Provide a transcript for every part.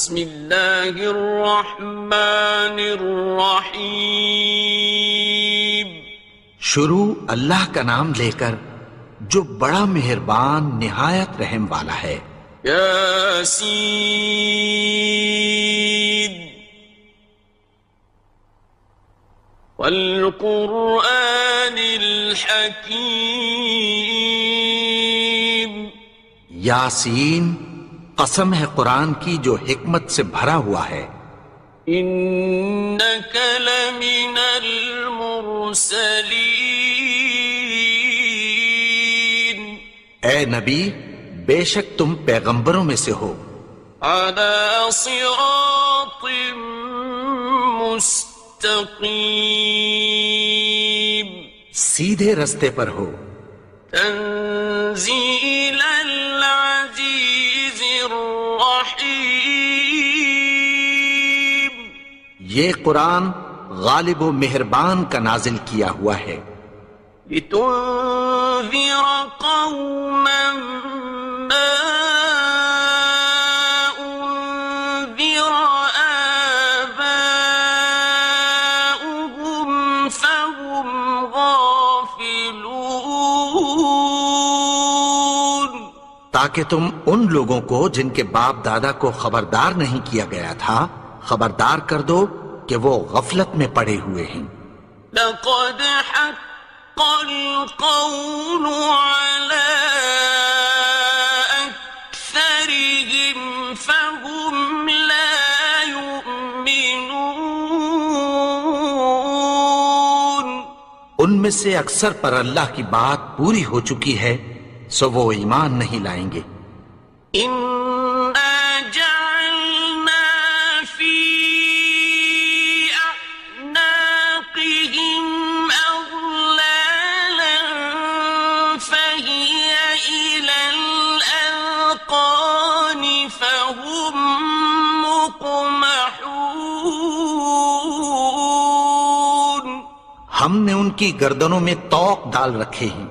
بسم اللہ الرحمن الرحیم. شروع اللہ کا نام لے کر جو بڑا مہربان نہایت رحم والا ہے. یاسین والقرآن الحکیم. یاسین، قسم ہے قرآن کی جو حکمت سے بھرا ہوا ہے. انک لمن المرسلین. اے نبی، بے شک تم پیغمبروں میں سے ہو. علی صراط مستقیم. سیدھے رستے پر ہو. تنزیل العزیز الرحیم. یہ قرآن غالب و مہربان کا نازل کیا ہوا ہے. لتنذر قوما ما انذر آباؤهم فهم غافلون. تاکہ تم ان لوگوں کو جن کے باپ دادا کو خبردار نہیں کیا گیا تھا خبردار کر دو کہ وہ غفلت میں پڑے ہوئے ہیں. لقد حق القول على أكثرهم فهم لا يؤمنون. ان میں سے اکثر پر اللہ کی بات پوری ہو چکی ہے سو وہ ایمان نہیں لائیں گے. إنا جعلنا في أعناقهم أغلالا فهي إلى الأذقان فهم مقمحون. ہم نے ان کی گردنوں میں طوق ڈال رکھے ہیں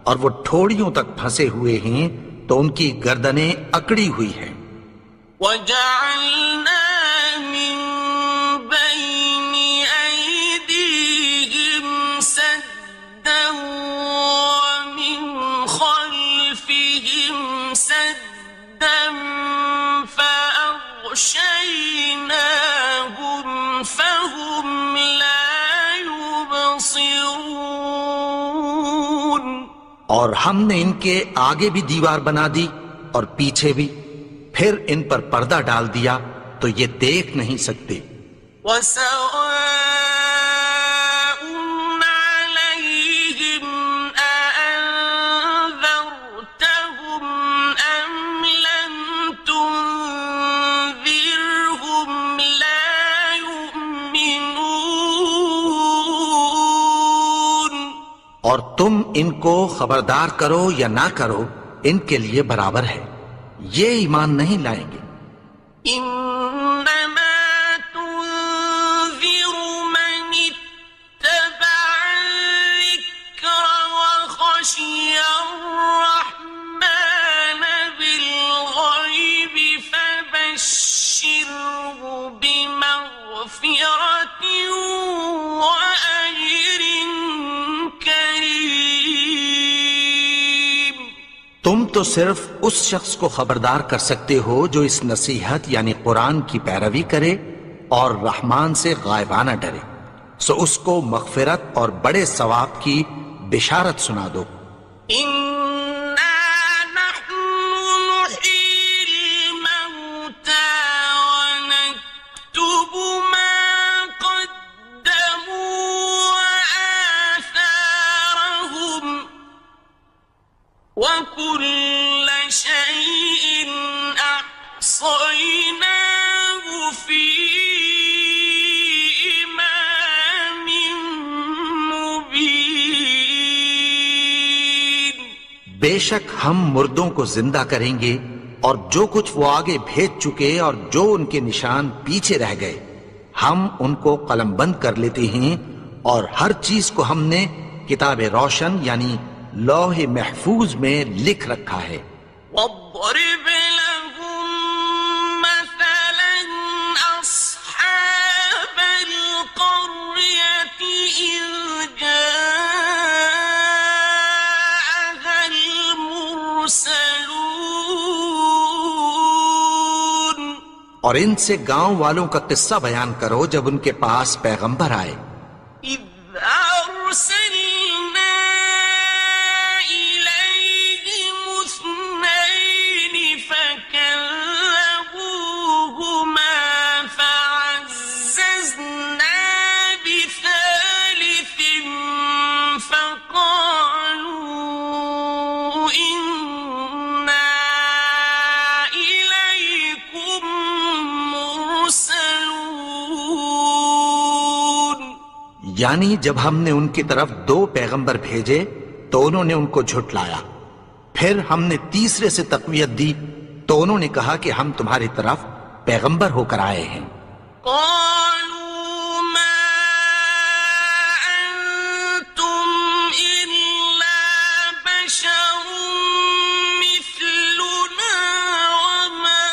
اور وہ ٹھوڑیوں تک پھنسے ہوئے ہیں تو ان کی گردنیں اکڑی ہوئی ہیں. وَجَعَلْنَا مِن بَيْنِ أَيْدِيهِمْ سَدًّا وَمِنْ خَلْفِهِمْ سَدًّا فَأَغْشَيْنَاهُمْ فَهُمْ لَا يُبْصِرُونَ. اور ہم نے ان کے آگے بھی دیوار بنا دی اور پیچھے بھی، پھر ان پر پردہ ڈال دیا تو یہ دیکھ نہیں سکتے. وَسَوَاءٌ عَلَيْهِمْ أَأَنذَرْتَهُمْ أَمْ لَمْ تُنذِرْهُمْ لَا يُؤْمِنُونَ. اور تم ان کو خبردار کرو یا نہ کرو ان کے لیے برابر ہے، یہ ایمان نہیں لائیں گے. إنما تنذر من اتبع الذكر وخشي الرحمن بالغيب فبشره بمغفرة وأجر كريم. تم تو صرف اس شخص کو خبردار کر سکتے ہو جو اس نصیحت یعنی قرآن کی پیروی کرے اور رحمان سے غائبانہ ڈرے، سو اس کو مغفرت اور بڑے ثواب کی بشارت سنا دو. إنا نحن نحيي الموتى ونكتب ما قدموا وآثارهم وكل شيء أحصيناه في إمام مبين. بے شک ہم مردوں کو زندہ کریں گے اور جو کچھ وہ آگے بھیج چکے اور جو ان کے نشان پیچھے رہ گئے ہم ان کو قلم بند کر لیتے ہیں، اور ہر چیز کو ہم نے کتاب روشن یعنی لوح محفوظ میں لکھ رکھا ہے. واضرب لهم مثلا اور ان سے گاؤں والوں کا قصہ بیان کرو جب ان کے پاس پیغمبر آئے. إذ أرسلنا إليهم اثنين فكذبوهما فعززنا بثالث فقالوا إنا إليكم مرسلون. یعنی جب ہم نے ان کی طرف 2 پیغمبر بھیجے تو انہوں نے ان کو جھٹلایا. پھر ہم نے تیسرے سے تقویت دی تو انہوں نے کہا کہ ہم تمہاری طرف پیغمبر ہو کر آئے ہیں. قالوا ما أنتم إلا بشر مثلنا وما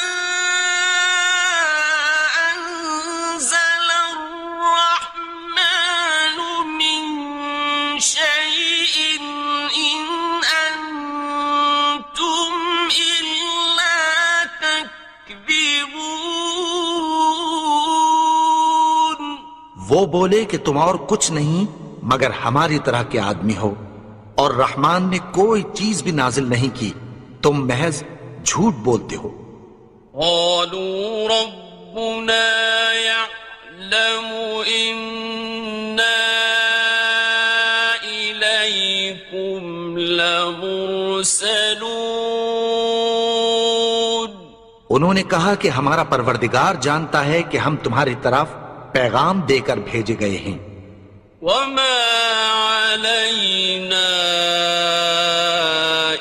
أنزل الرحمن من شيء إن أنتم إلا تكذبون. وہ بولے کہ تم اور کچھ نہیں مگر ہماری طرح کے آدمی ہو اور رحمان نے کوئی چیز بھی نازل نہیں کی، تم محض جھوٹ بولتے ہو. قالوا ربنا يعلم إنا إليكم لمرسلون. انہوں نے کہا کہ ہمارا پروردگار جانتا ہے کہ ہم تمہاری طرف پیغام دے کر بھیجے گئے ہیں. وما علينا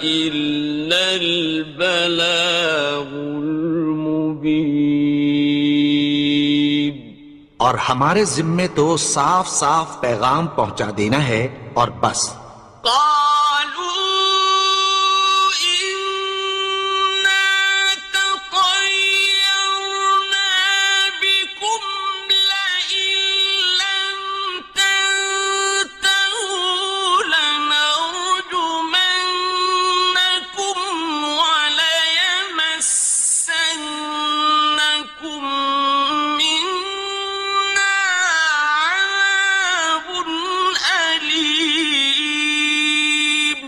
إلا البلاغ المبين. اور ہمارے ذمے تو صاف صاف پیغام پہنچا دینا ہے اور بس. قالوا إنا تطيرنا بكم لئن لم تنتهوا لنرجمنكم وليمسنكم منا عذاب أليم.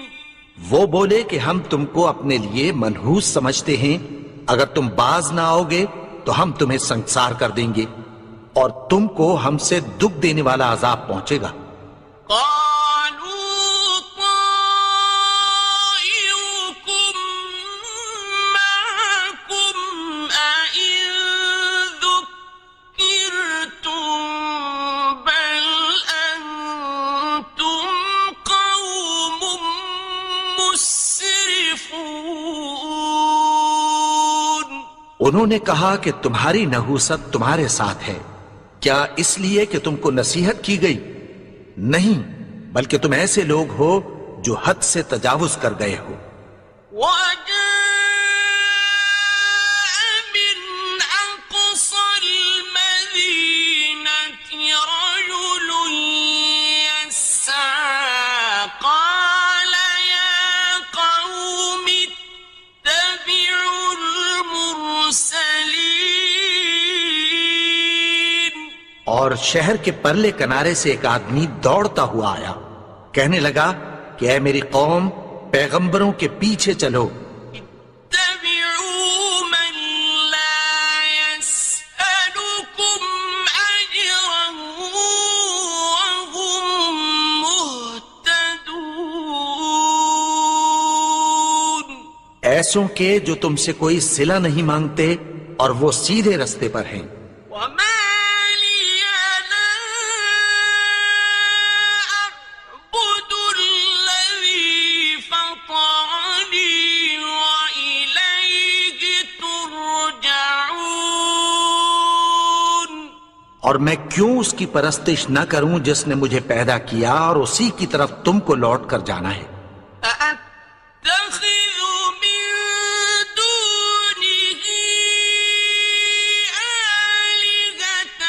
وہ بولے کہ ہم تم کو اپنے لیے منحوس سمجھتے ہیں، اگر تم باز نہ آؤ گے تو ہم تمہیں سنسار کر دیں گے اور تم کو ہم سے دکھ دینے والا عذاب پہنچے گا. قالوا طائركم معكم أئن ذكرتم بل أنتم قوم مسرفون. انہوں نے کہا کہ تمہاری نحوست تمہارے ساتھ ہے، کیا اس لیے کہ تم کو نصیحت کی گئی؟ نہیں، بلکہ تم ایسے لوگ ہو جو حد سے تجاوز کر گئے ہو. وجاء من أقصى المدينة رجل يسعى قال يا قوم اتبعوا المرسلين. اور شہر کے پرلے کنارے سے ایک آدمی دوڑتا ہوا آیا، کہنے لگا کہ اے میری قوم، پیغمبروں کے پیچھے چلو. اتبعوا من لا يسألكم أجرا وهم مهتدون. ایسوں کے جو تم سے کوئی صلہ نہیں مانگتے اور وہ سیدھے رستے پر ہیں. وما لي لا أعبد الذي فطرني وإليه ترجعون. اور میں کیوں اس کی پرستش نہ کروں جس نے مجھے پیدا کیا اور اسی کی طرف تم کو لوٹ کر جانا ہے. أأتخذ من دونه آلهة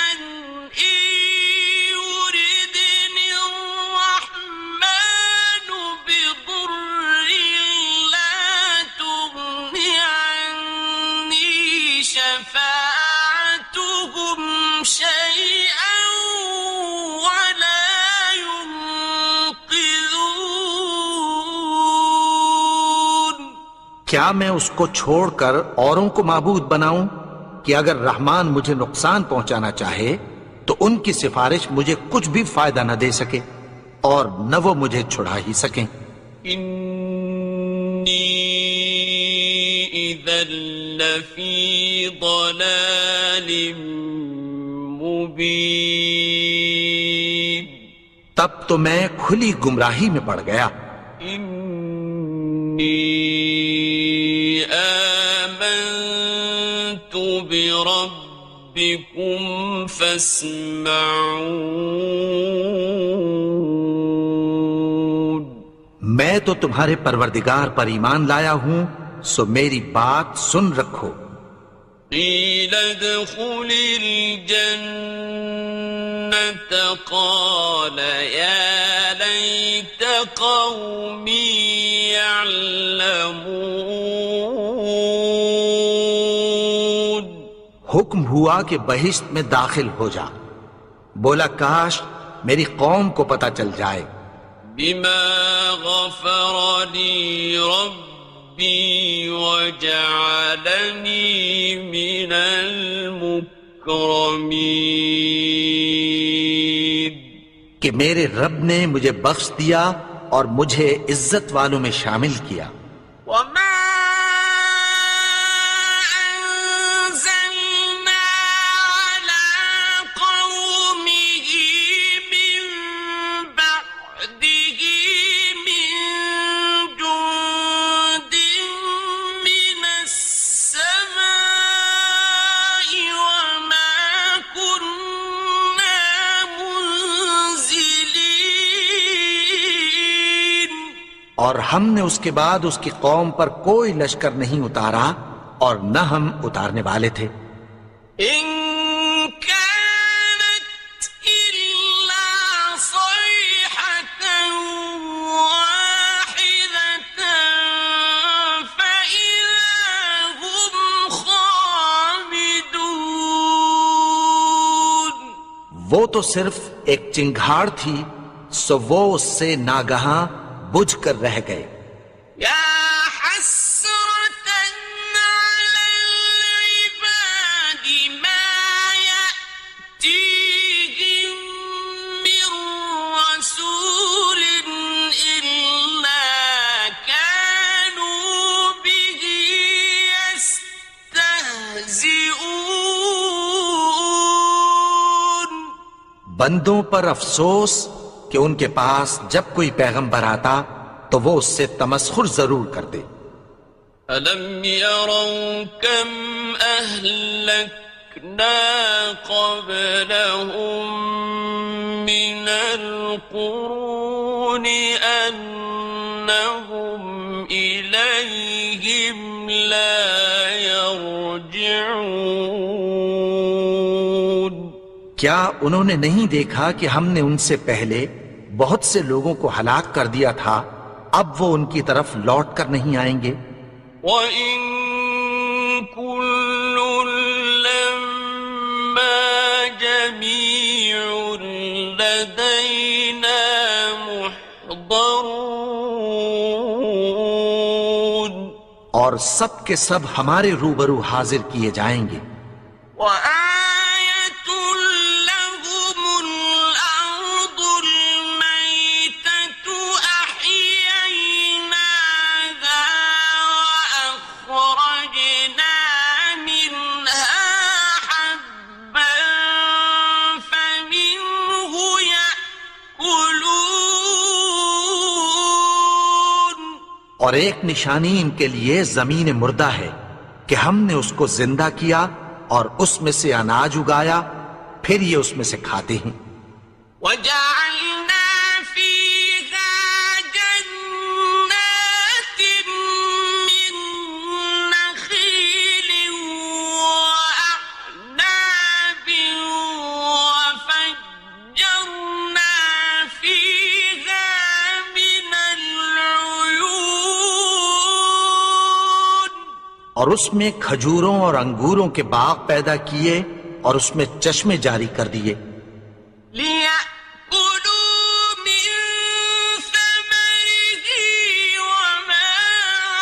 إن يردني الرحمن بضر لا تغن عني شفاعتهم کیا میں اس کو چھوڑ کر اوروں کو معبود بناؤں کہ اگر رحمان مجھے نقصان پہنچانا چاہے تو ان کی سفارش مجھے کچھ بھی فائدہ نہ دے سکے اور نہ وہ مجھے چھڑا ہی سکیں؟ انی اذا لفی ضلال مبین، تب تو میں کھلی گمراہی میں پڑ گیا۔ انی آمنت بربکم فاسمعون، میں تو تمہارے پروردگار پر ایمان لایا ہوں، سو میری بات سن رکھو۔ قیل ادخل الجنة قال یا لیت قومی یعلمون، حکم ہوا کہ بہشت میں داخل ہو جا، بولا کاش میری قوم کو پتہ چل جائے۔ بما غفر لی ربی وجعلنی من المکرمین، کہ میرے رب نے مجھے بخش دیا اور مجھے عزت والوں میں شامل کیا۔ وما أنزلنا على قومه من بعده من جند من السماء وما كنا منزلين، اور ہم نے اس کے بعد اس کی قوم پر کوئی لشکر نہیں اتارا اور نہ ہم اتارنے والے تھے۔ إن كانت إلا صيحة واحدة فإذا هم خامدون، وہ تو صرف ایک چنگھاڑ تھی، سو وہ اس سے ناگہاں بجھ کر رہ گئے۔ يا حسرة على العباد ما يأتيهم من رسول إلا كانوا به يستهزئون، بندوں پر افسوس کہ ان کے پاس جب کوئی پیغمبر آتا تو وہ اس سے تمسخر ضرور کرتے۔ أَلَمْ يَرَوْا كَمْ أَهْلَكْنَا قَبْلَهُمْ مِنَ الْقُرُونِ أَنَّهُمْ إِلَيْهِمْ لَا يَرْجِعُونَ، کیا انہوں نے نہیں دیکھا کہ ہم نے ان سے پہلے بہت سے لوگوں کو ہلاک کر دیا تھا، اب وہ ان کی طرف لوٹ کر نہیں آئیں گے؟ وَإِن كُلٌّ لَّمَّا جَمِيعٌ لَّدَيْنَا مُحْضَرُونَ، اور سب کے سب ہمارے روبرو حاضر کیے جائیں گے۔ وَآيَةٌ لَّهُمُ الْأَرْضُ الْمَيْتَةُ أَحْيَيْنَاهَا وَأَخْرَجْنَا مِنْهَا حَبًّا فَمِنْهُ يَأْكُلُونَ، اور ایک نشانی ان کے لیے زمین مردہ ہے کہ ہم نے اس کو زندہ کیا اور اس میں سے اناج اگایا، پھر یہ اس میں سے کھاتے ہیں۔ وَجَعَلْنَا فِيهَا جَنَّاتٍ مِّن نَّخِيلٍ وَأَعْنَابٍ وَفَجَّرْنَا فِيهَا مِنَ الْعُيُونِ، اور اس میں کھجوروں اور انگوروں کے باغ پیدا کیے اور اس میں چشمے جاری کر دیے۔ لِيَأْكُلُوا مِن ثَمَرِهِ وَمَا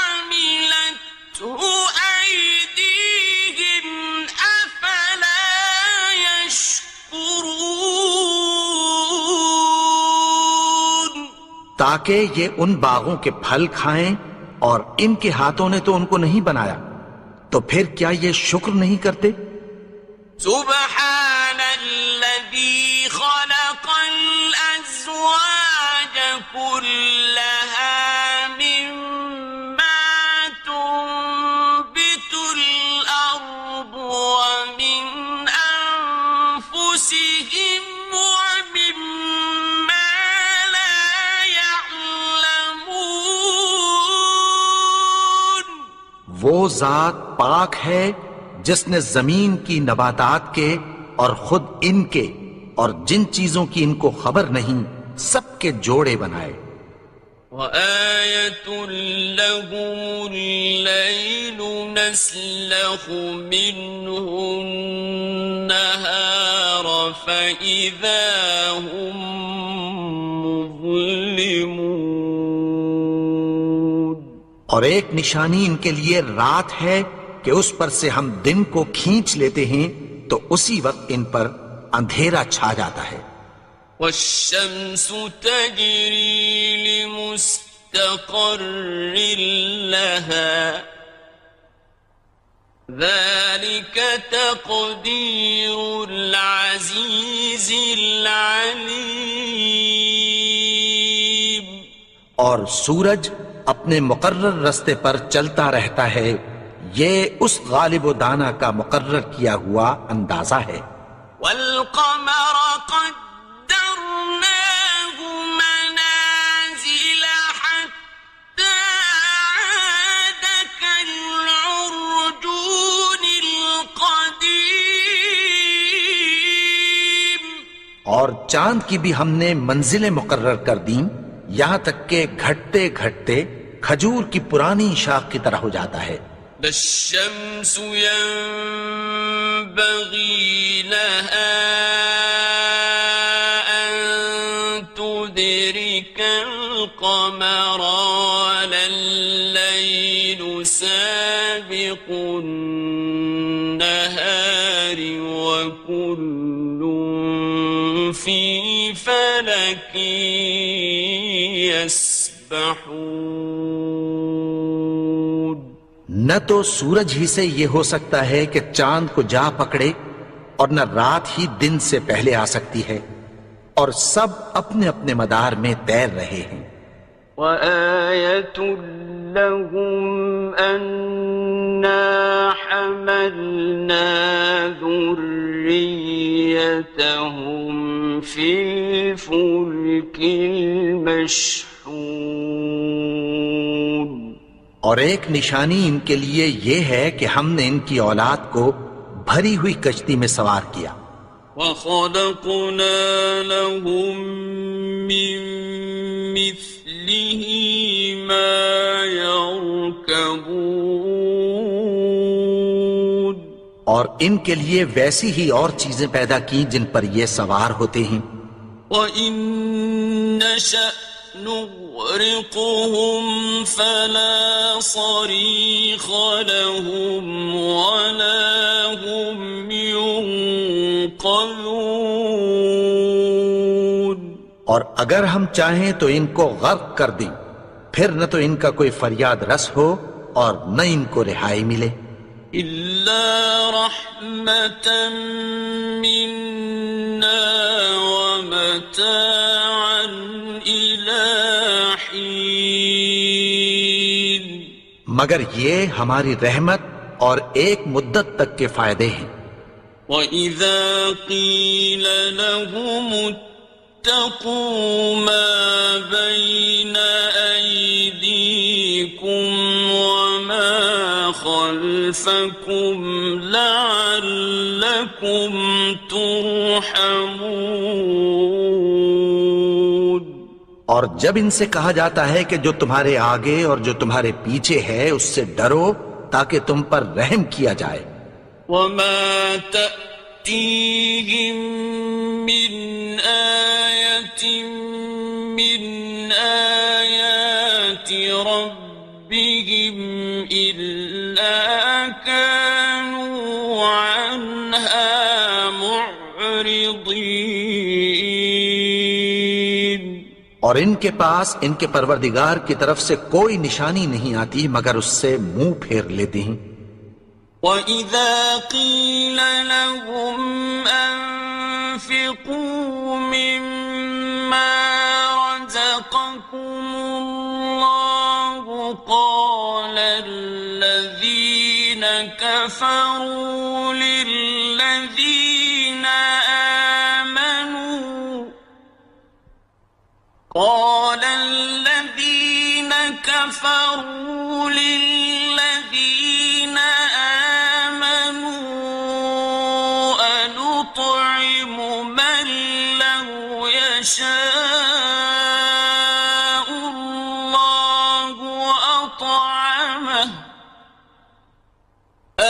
عَمِلَتْهُ تاکہ یہ ان باغوں کے پھل کھائیں، اور ان کے ہاتھوں نے تو ان کو نہیں بنایا، تو پھر کیا یہ شکر نہیں کرتے؟ سبحان الذي خلق الأزواج كلها مما تنبت الأرض ومن أنفسهم ومما لا يعلمون. وہ ذات پاک ہے جس نے زمین کی نباتات کے اور خود ان کے اور جن چیزوں کی ان کو خبر نہیں سب کے جوڑے بنائے. وَآيَةٌ لَهُمُ اللَّيْلُ نَسْلَخُ مِنْهُ النَّهَارَ فَإِذَا هُمْ مُظْلِمُونَ. اور ایک نشانی ان کے لیے رات ہے کہ اس پر سے ہم دن کو کھینچ لیتے ہیں تو اسی وقت ان پر اندھیرا چھا جاتا ہے. وَالشَّمْسُ تَجْرِي لِمُسْتَقَرٍّ لَهَا ذَلِكَ تَقْدِيرُ الْعَزِيزِ الْعَلِيمِ. اور سورج اپنے مقرر رستے پر چلتا رہتا ہے، یہ اس غالب و دانا کا مقرر کیا ہوا اندازہ ہے. وَالْقَمَرَ قَدَّرْنَاهُ مَنَازِلَ حَتَّى عَادَ كَالْعُرْجُونِ الْقَدِيمِ. اور چاند کی بھی ہم نے منزلیں مقرر کر دیں، یہاں تک کہ گھٹتے گھٹتے کھجور کی پرانی شاخ کی طرح ہو جاتا ہے. لا الشمس ينبغي لها أن تدرك القمر ولا الليل سابق النهار وكل في فلك يسبحون. نہ تو سورج ہی سے یہ ہو سکتا ہے کہ چاند کو جا پکڑے، اور نہ رات ہی دن سے پہلے آ سکتی ہے، اور سب اپنے اپنے مدار میں تیر رہے ہیں. وَآيَةٌ لَهُمْ أَنَّا حَمَلْنَا ذُرِّيَّتَهُمْ فِي الْفُلْكِ الْمَشْحُونِ. اور ایک نشانی ان کے لیے یہ ہے کہ ہم نے ان کی اولاد کو بھری ہوئی کشتی میں سوار کیا. وَخَلَقْنَا لَهُم مِّن مِّثْلِهِ مَا يَرْكَبُونَ. اور ان کے لیے ویسی ہی اور چیزیں پیدا کی جن پر یہ سوار ہوتے ہیں. وَإِن نَّشَأْ نُغْرِقْهُمْ فَلَا صَرِيخَ لَهُمْ وَلَا هُمْ يُنقَذُونَ. اور اگر ہم چاہیں تو ان کو غرق کر دیں، پھر نہ تو ان کا کوئی فریاد رس ہو اور نہ ان کو رہائی ملے. إِلَّا رَحْمَةً مِّنَّا وَمَتَاعًا إِلَىٰ حِينٍ. مگر یہ ہماری رحمت اور ایک مدت تک کے فائدے ہیں. وَإِذَا قِيلَ لَهُمُ اتَّقُوا مَا بَيْنَ أَيْدِيكُمْ وَمَا خَلْفَكُمْ لَعَلَّكُمْ تُرْحَمُونَ. اور جب ان سے کہا جاتا ہے کہ جو تمہارے آگے اور جو تمہارے پیچھے ہے اس سے ڈرو تاکہ تم پر رحم کیا جائے. وَمَا تَأْتِيهِم مِّنْ آيَةٍ مِّنْ آيَاتِ رَبِّهِمْ إِلَّا كَانُوا عَنْهَا مُعْرِضِينَ. اور ان کے پاس ان کے پروردگار کی طرف سے کوئی نشانی نہیں آتی مگر اس سے منہ پھیر لیتے ہیں۔ وَإِذَا قِيلَ لَهُمْ أَنفِقُوا مِمَّا رَزَقَكُمُ اللَّهُ قَالَ الَّذِينَ كَفَرُوا لِلَّذِينَ آمَنُوا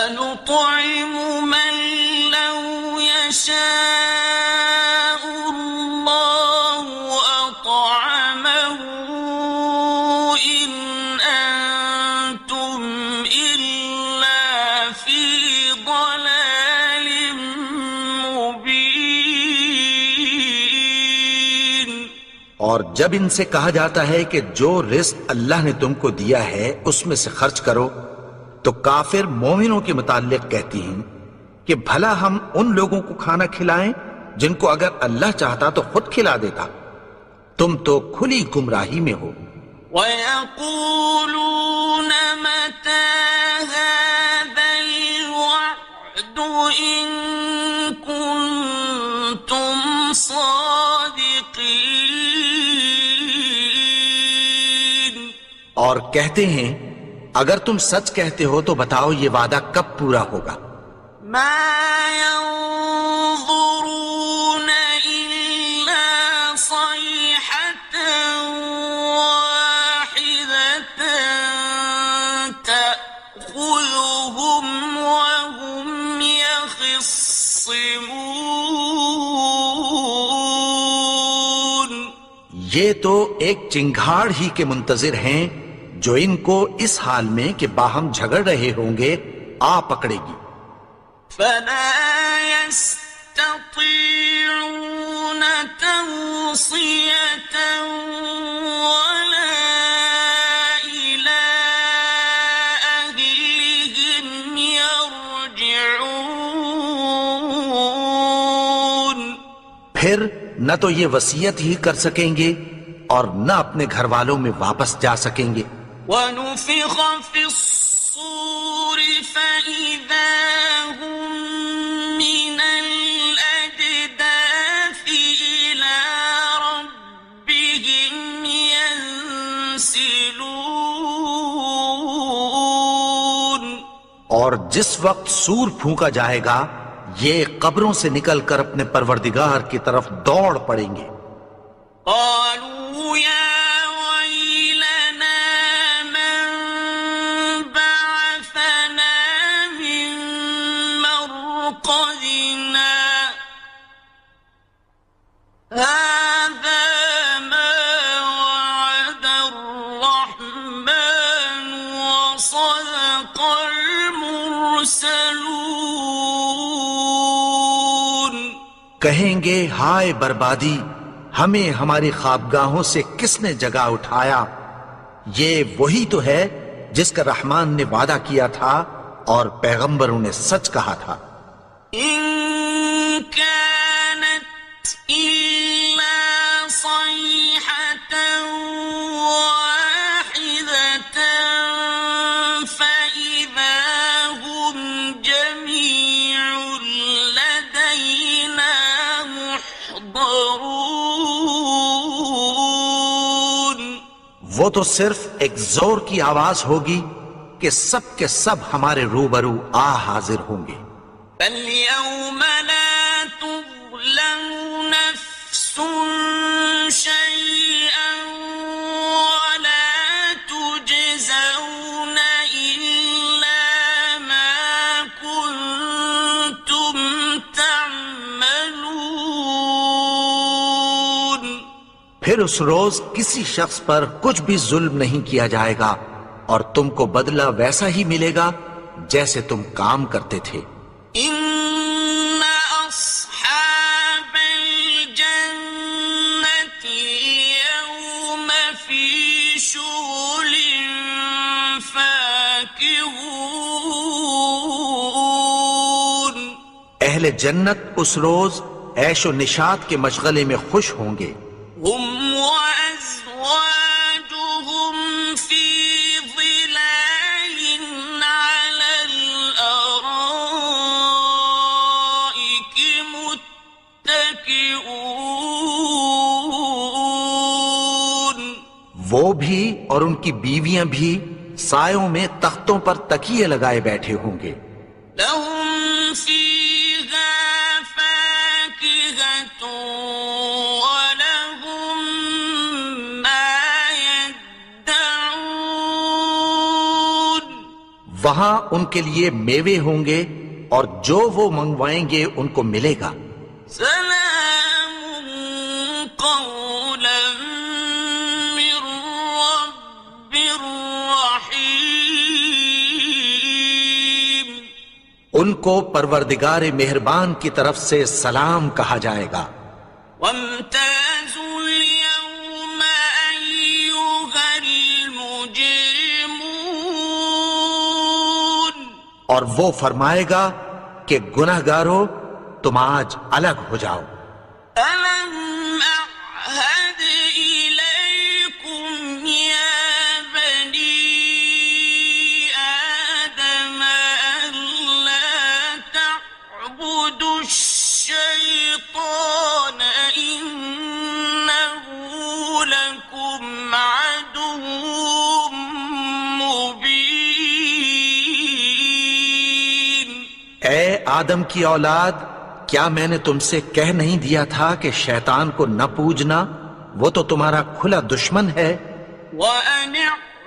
أَنُطْعِمُ مَن لَّوْ يَشَاءُ اللَّهُ أَطْعَمَهُ إِنْ أَنْتُمْ إِلَّا فِي ضَلَالٍ مُبِينٍ۔ اور جب ان سے کہا جاتا ہے کہ جو رزق اللہ نے تم کو دیا ہے اس میں سے خرچ کرو، تو کافر مومنوں کے متعلق کہتی ہیں کہ بھلا ہم ان لوگوں کو کھانا کھلائیں جن کو اگر اللہ چاہتا تو خود کھلا دیتا، تم تو کھلی گمراہی میں ہو۔ وَيَقُولُونَ مَتَى هَذَا الْوَعْدُ إِن كُنتُمْ صَادِقِينَ۔ اور کہتے ہیں اگر تم سچ کہتے ہو تو بتاؤ یہ وعدہ کب پورا ہوگا؟ مَا يَنظُرُونَ إِلَّا صَيْحَةً وَاحِدَةً تَأْخُذُهُمْ وَهُمْ يَخِصِّمُونَ۔ یہ تو ایک چنگھاڑ ہی کے منتظر ہیں جو ان کو اس حال میں کہ باہم جھگڑ رہے ہوں گے آ پکڑے گی۔ فَلَا يَسْتَطِيعُونَ تَوْصِيَةً وَلَا إِلَىٰ أَهْلِهِمْ يَرْجِعُونَ۔ پھر نہ تو یہ وصیت ہی کر سکیں گے اور نہ اپنے گھر والوں میں واپس جا سکیں گے۔ وَنُفِخَ فِي الصُّورِ فَإِذَا هُم مِّنَ الْأَجْدَاثِ إِلَىٰ رَبِّهِمْ يَنسِلُونَ۔ اور جس وقت سور پھونکا جائے گا یہ قبروں سے نکل کر اپنے پروردگار کی طرف دوڑ پڑیں گے۔ قالوا يا ويلنا من بعثنا من مرقدنا هذا ما وعد الرحمن وصدق المرسلون۔ کہیں گے ہائے بربادی، ہمیں ہماری خوابگاہوں سے کس نے جگا اٹھایا؟ یہ وہی تو ہے جس کا رحمان نے وعدہ کیا تھا اور پیغمبروں نے سچ کہا تھا۔ إن كانت إلا صيحة واحدة فإذا هم جميع لدينا محضرون۔ وہ تو صرف ایک زور کی آواز ہوگی کہ سب کے سب ہمارے روبرو آ حاضر ہوں گے۔ فَالْيَوْمَ لَا تُظْلَمُ نَفْسٌ شَيْئًا وَلَا تُجْزَوْنَ إِلَّا مَا كُنتُمْ تَعْمَلُونَ۔ پھر اس روز کسی شخص پر کچھ بھی ظلم نہیں کیا جائے گا اور تم کو بدلہ ویسا ہی ملے گا جیسے تم کام کرتے تھے۔ إِنَّ أَصْحَابَ الْجَنَّةِ الْيَوْمَ فاكهون اہل جنت اس روز عیش و نشاط کے مشغلے میں خوش ہوں گے. هم وأزواجهم في ظلال على الأرائك متكئون وہ بھی اور ان کی بیویاں بھی سایوں میں تختوں پر تکیے لگائے بیٹھے ہوں گے. لهم فيها فاكهة ولهم ما يدعون وہاں ان کے لیے میوے ہوں گے اور جو وہ منگوائیں گے ان کو ملے گا. سلام قولا من رب رحيم ان کو پروردگار مہربان کی طرف سے سلام کہا جائے گا. وامتازوا اليوم أيها المجرمون اور وہ فرمائے گا کہ گنہگارو تم آج الگ ہو جاؤ. ألم أعهد إليكم يا بني آدم ألا تعبدوا الشيطان إنه لكم عدو مبين اے آدم کی اولاد، کیا میں نے تم سے کہہ نہیں دیا تھا کہ شیطان کو نہ پوجنا، وہ تو تمہارا کھلا دشمن ہے. وَأَنِ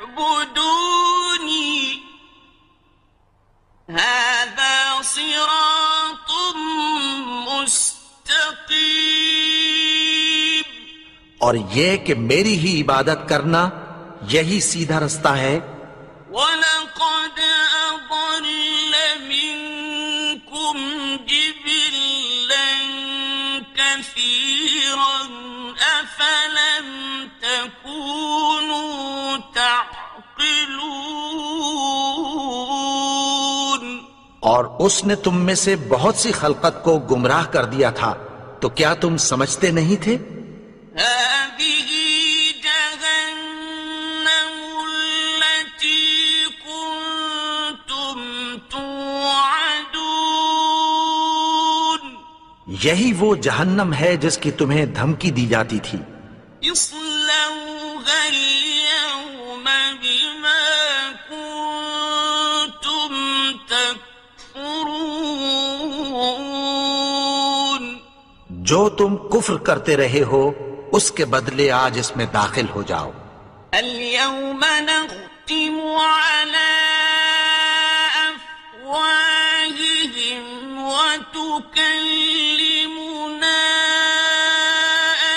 اعْبُدُونِي هَذَا صِرَاطٌ مُسْتَقِيمٌ اور یہ کہ میری ہی عبادت کرنا یہی سیدھا رستہ ہے. وَلَقَدْ أَضَلَّ مِنكُمْ جِبِلًّا كَثِيرًا أَفَلَمْ تَكُونُوا تَعْقِلُونَ اور اس نے تم میں سے بہت سی خلقت کو گمراہ کر دیا تھا، تو کیا تم سمجھتے نہیں تھے؟ هذه جهنم التي كنتم توعدون یہی وہ جہنم ہے جس کی تمہیں دھمکی دی جاتی تھی. اصلوها اليوم بما كنتم تكفرون جو تم کفر کرتے رہے ہو اس کے بدلے آج اس میں داخل ہو جاؤ. اليوم نختم على أفواههم وتكلمنا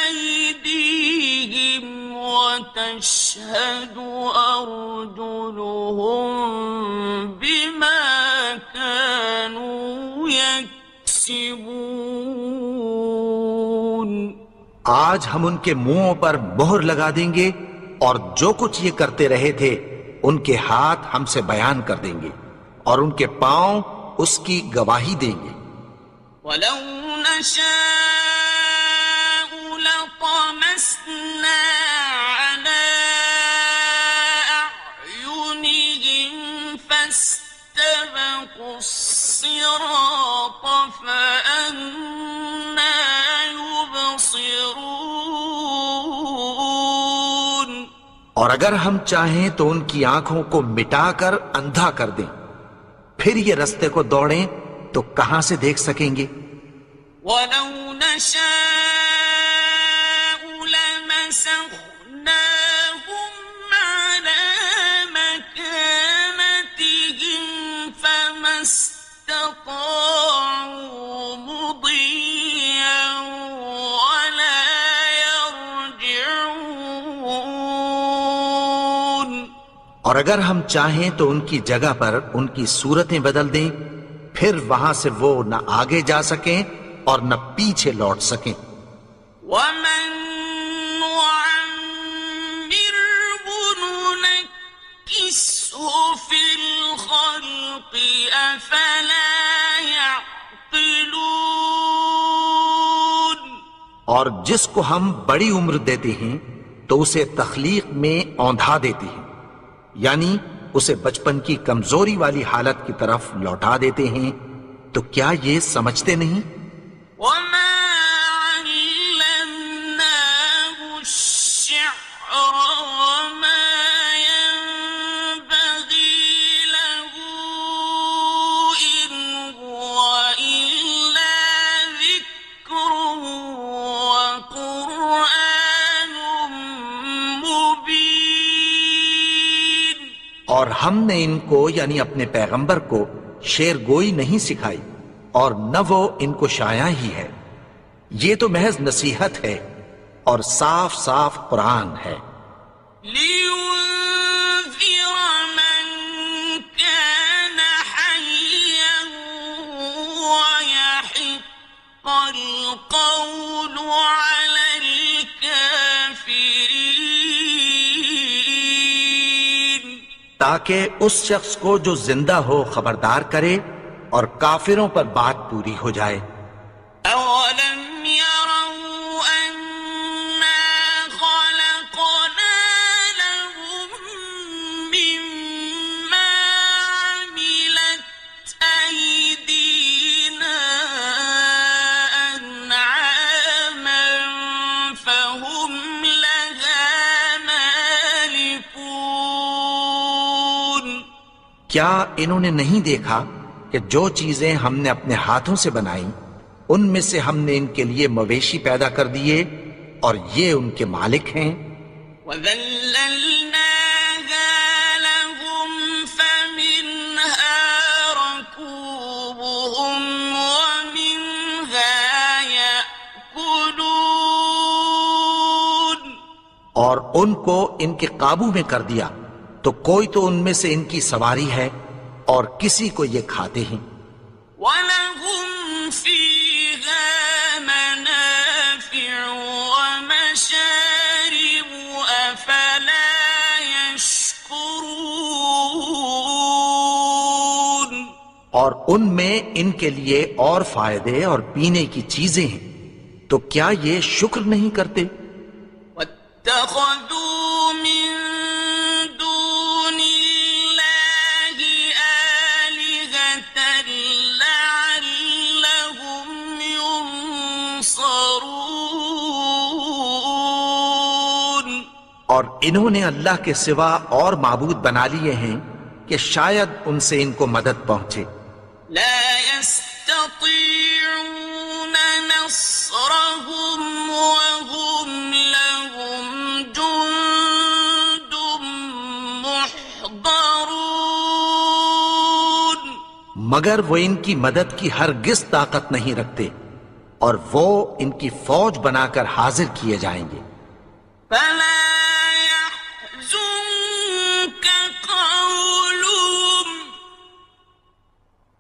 أيديهم وتشهد أرجلهم بما كانوا يكسبون آج ہم ان کے منہوں پر مہر لگا دیں گے اور جو کچھ یہ کرتے رہے تھے ان کے ہاتھ ہم سے بیان کر دیں گے اور ان کے پاؤں اس کی گواہی دیں گے. ولو نشاء لطمسنا على أعينهم فاستبقوا الصراط فأنى يبصرون اور اگر ہم چاہیں تو ان کی آنکھوں کو مٹا کر اندھا کر دیں، پھر یہ رستے کو دوڑیں تو کہاں سے دیکھ سکیں گے؟ ولو نشاء لمسخناهم على مكانتهم فما استطاعوا مضيا ولا يرجعون اور اگر ہم چاہیں تو ان کی جگہ پر ان کی صورتیں بدل دیں، پھر وہاں سے وہ نہ آگے جا سکیں اور نہ پیچھے لوٹ سکیں. ومن نعمره ننكسه فِي الْخَلْقِ أَفَلَا يَعْقِلُونَ۔ اور جس کو ہم بڑی عمر دیتے ہیں تو اسے تخلیق میں اوندھا دیتے ہیں، یعنی اسے بچپن کی کمزوری والی حالت کی طرف لوٹا دیتے ہیں، تو کیا یہ سمجھتے نہیں؟ وَمَا عَلَّمْنَاهُ الشِّعْرَ وَمَا يَنبَغِي لَهُ إِنْ هُوَ إِلَّا ذِكْرٌ وَقُرْآنٌ مُبِينٌ۔ اور ہم نے ان کو یعنی اپنے پیغمبر کو شعر گوئی نہیں سکھائی، اور نہ وہ ان کو شایع ہی ہے، یہ تو محض نصیحت ہے اور صاف صاف قرآن ہے۔ لِيُنذِرَ مَن كَانَ حَيًّا وَيَحِقَّ الْقَوْلُ عَلَى الْكَافِرِينَ۔ تاکہ اس شخص کو جو زندہ ہو خبردار کرے اور کافروں پر بات پوری ہو جائے۔ أَوَلَمْ يَرَوْا أَنَّا خَلَقْنَا لَهُم مِّمَّا عَمِلَتْ أَيْدِينَا أَنْعَامًا فَهُمْ لَهَا مَالِكُونَ۔ کیا انہوں نے نہیں دیکھا کہ جو چیزیں ہم نے اپنے ہاتھوں سے بنائیں ان میں سے ہم نے ان کے لیے مویشی پیدا کر دیے اور یہ ان کے مالک ہیں۔ وَذَلَّلْنَاهَا لَهُمْ فَمِنْهَا رَكُوبُهُمْ وَمِنْهَا يَأْكُلُونَ۔ اور ان کو ان کے قابو میں کر دیا تو کوئی تو ان میں سے ان کی سواری ہے اور کسی کو یہ کھاتے ہیں۔ وَلَهُمْ فِيهَا مَنَافِعُ وَمَشَارِبُ أَفَلَا يَشْكُرُونَ۔ اور ان میں ان کے لیے اور فائدے اور پینے کی چیزیں ہیں، تو کیا یہ شکر نہیں کرتے؟ وَاتَّخَذُوا مِن دُونِ اللَّهِ آلِهَةً لَعَلَّهُمْ يُنصَرُونَ۔ اور انہوں نے اللہ کے سوا اور معبود بنا لیے ہیں کہ شاید ان سے ان کو مدد پہنچے۔ لا يستطيعون نصرهم وهم لهم جند محضرون۔ مگر وہ ان کی مدد کی ہرگز طاقت نہیں رکھتے، اور وہ ان کی فوج بنا کر حاضر کیے جائیں گے۔ فلا يحزنك قولهم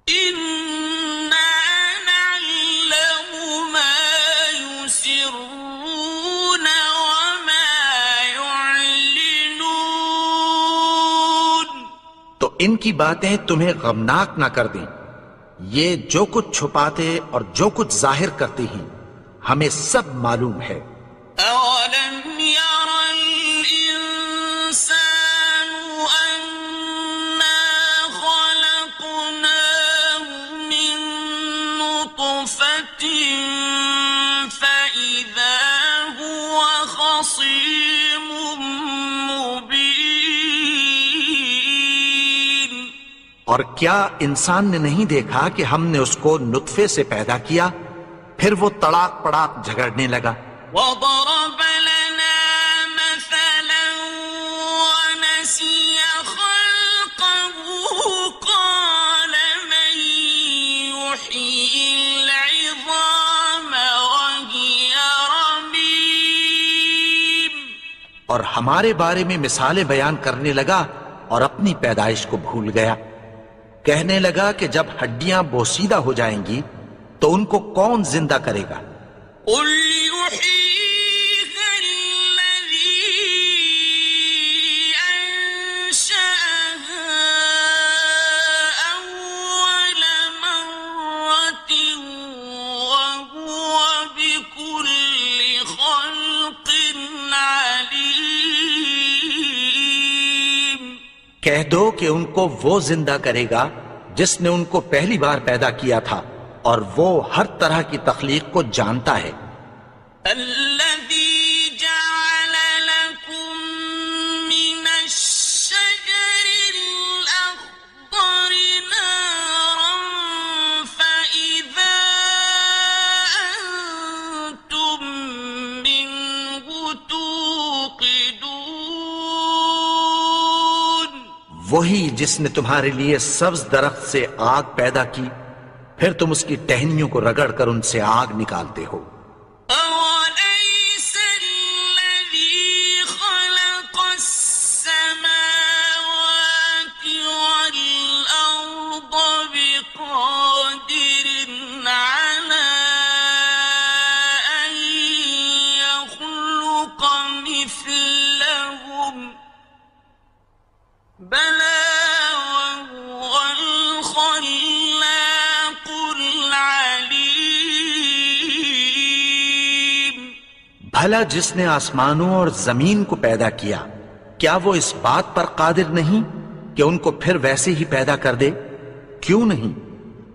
إنا نعلم ما يسرون وما يعلنون۔ تو ان کی باتیں تمہیں غمناک نہ کر دیں، یہ جو کچھ چھپاتے اور جو کچھ ظاہر کرتے ہیں ہمیں سب معلوم ہے۔ أَوَلَمْ يَرَ الْإِنسَانُ أَنَّا خَلَقْنَاهُ مِن نُّطْفَةٍ فَإِذَا هُوَ خَصِيمٌ مُّبِينٌ۔ اور کیا انسان نے نہیں دیکھا کہ ہم نے اس کو نطفے سے پیدا کیا، پھر وہ تڑاک پڑاک جھگڑنے لگا۔ وَضَرَبَ لَنَا مَثَلًا وَنَسِيَ خَلْقَهُ قَالَ مَن يُحْيِي الْعِظَامَ وَهِيَ رَمِيمٌ۔ اور ہمارے بارے میں مثالیں بیان کرنے لگا اور اپنی پیدائش کو بھول گیا۔ کہنے لگا کہ جب ہڈیاں بوسیدہ ہو جائیں گی تو ان کو کون زندہ کرے گا؟ قُلْ يُحْيِيهَا الَّذِي أَنشَأَهَا کہہ دو کہ ان کو وہ زندہ کرے گا جس نے ان کو پہلی بار پیدا کیا تھا، اور وہ ہر طرح کی تخلیق کو جانتا ہے۔ الذي جعل لكم من الشجر الأخضر نارا فإذا أنتم منه توقدون، وہی جس نے تمہارے لیے سبز درخت سے آگ پیدا کی، پھر تم اس کی ٹہنیوں کو رگڑ کر ان سے آگ نکالتے ہو۔ أوليس الذي خلق السماوات والأرض بقادر على أن يخلق مثلهم؟ بلى وهو الخلاق العليم۔ بھلا جس نے آسمانوں اور زمین کو پیدا کیا، کیا وہ اس بات پر قادر نہیں کہ ان کو پھر ویسے ہی پیدا کر دے؟ کیوں نہیں؟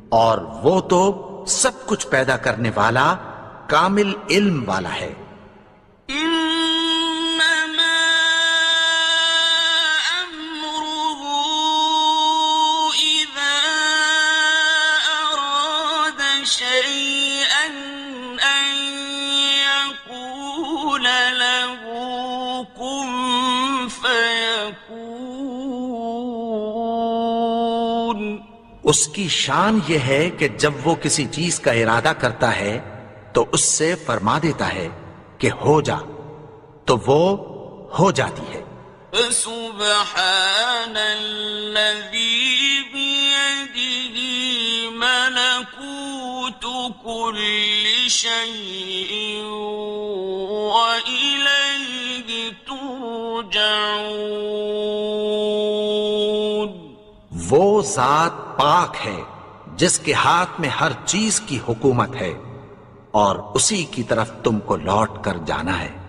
اور وہ تو سب کچھ پیدا کرنے والا، کامل علم والا ہے۔ إنما أمره إذا أراد شيئا أن يقول له كن فيكون۔ اس کی شان یہ ہے کہ جب وہ کسی چیز کا ارادہ کرتا ہے تو اس سے فرما دیتا ہے کہ ہو جا، تو وہ ہو جاتی ہے۔ فسبحان الذي بيده ملكوت كل شيء وإليه ترجعون۔ وہ ذات پاک ہے جس کے ہاتھ میں ہر چیز کی حکومت ہے، اور اسی کی طرف تم کو لوٹ کر جانا ہے۔